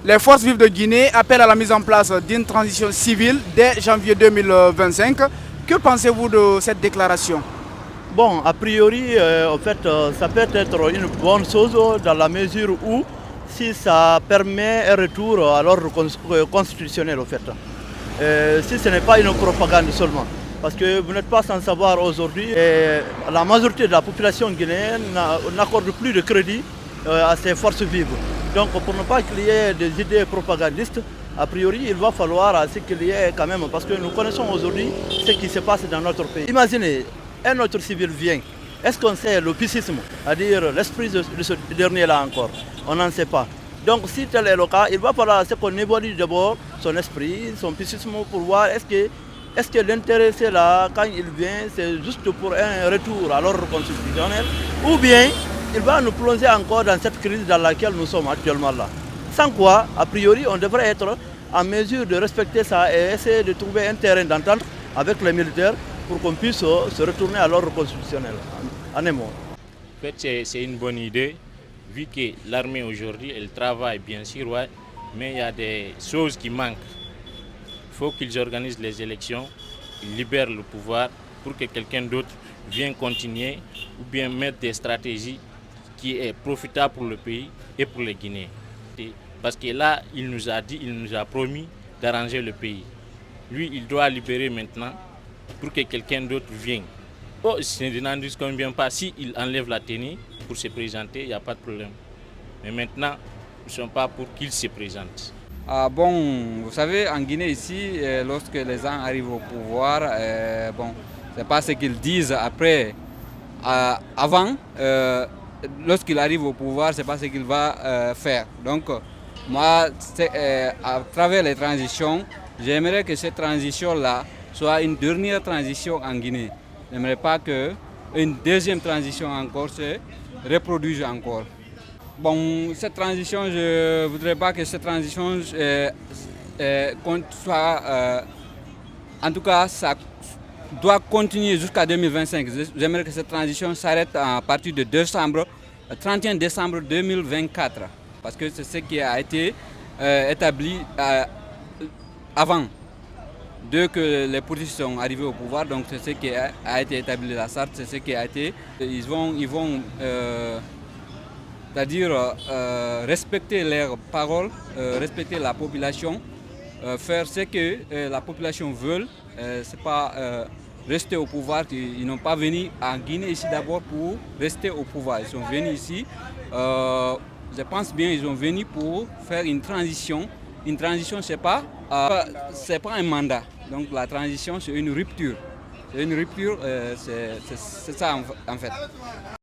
Les forces vives de Guinée appellent à la mise en place d'une transition civile dès janvier 2025. Que pensez-vous de cette déclaration? Bon, a priori, ça peut être une bonne chose dans la mesure où si ça permet un retour à l'ordre constitutionnel, si ce n'est pas une propagande seulement. Parce que vous n'êtes pas sans savoir aujourd'hui, la majorité de la population guinéenne n'accorde plus de crédit à ces forces vives. Donc pour ne pas qu'il y ait des idées propagandistes, a priori il va falloir qu'il y ait quand même, parce que nous connaissons aujourd'hui ce qui se passe dans notre pays. Imaginez, un autre civil vient, est-ce qu'on sait le psychisme, c'est-à-dire l'esprit de ce dernier-là encore? On n'en sait pas. Donc si tel est le cas, il va falloir qu'on évalue d'abord son esprit, son psychisme pour voir est-ce que l'intéressé là, quand il vient, c'est juste pour un retour à l'ordre constitutionnel, ou bien il va nous plonger encore dans cette crise dans laquelle nous sommes actuellement là. Sans quoi, a priori, on devrait être en mesure de respecter ça et essayer de trouver un terrain d'entente avec les militaires pour qu'on puisse se retourner à l'ordre constitutionnel. En un mot. En fait, c'est une bonne idée, vu que l'armée aujourd'hui, elle travaille bien sûr, ouais, mais il y a des choses qui manquent. Il faut qu'ils organisent les élections, ils libèrent le pouvoir pour que quelqu'un d'autre vienne continuer ou bien mettre des stratégies qui est profitable pour le pays et pour les Guinéens. Parce que là, il nous a promis d'arranger le pays. Lui, il doit libérer maintenant pour que quelqu'un d'autre vienne. Oh, je n'en dis combien pas. S'il enlève la tenue pour se présenter, il n'y a pas de problème. Mais maintenant, nous ne sommes pas pour qu'il se présente. Bon, vous savez, en Guinée ici, lorsque les gens arrivent au pouvoir, bon, c'est pas ce qu'ils disent après. Avant, lorsqu'il arrive au pouvoir, c'est pas ce qu'il va faire. Donc, moi, à travers les transitions, j'aimerais que cette transition-là soit une dernière transition en Guinée. Je n'aimerais pas qu'une deuxième transition encore se reproduise encore. Bon, cette transition, je ne voudrais pas que cette transition soit... en tout cas, ça doit continuer jusqu'à 2025. J'aimerais que cette transition s'arrête à partir de 31 décembre 2024. Parce que c'est ce qui a été établi avant. Dès que les politistes sont arrivés au pouvoir, donc c'est ce qui a été établi la charte, c'est ce qui a été... Ils vont c'est-à-dire respecter leurs paroles, respecter la population, faire ce que la population veut. C'est pas rester au pouvoir. Ils n'ont pas venu en Guinée ici d'abord pour rester au pouvoir. Ils sont venus ici, je pense bien, ils sont venus pour faire une transition. Une transition, c'est pas un mandat. Donc la transition, c'est une rupture. C'est une rupture, c'est ça en fait.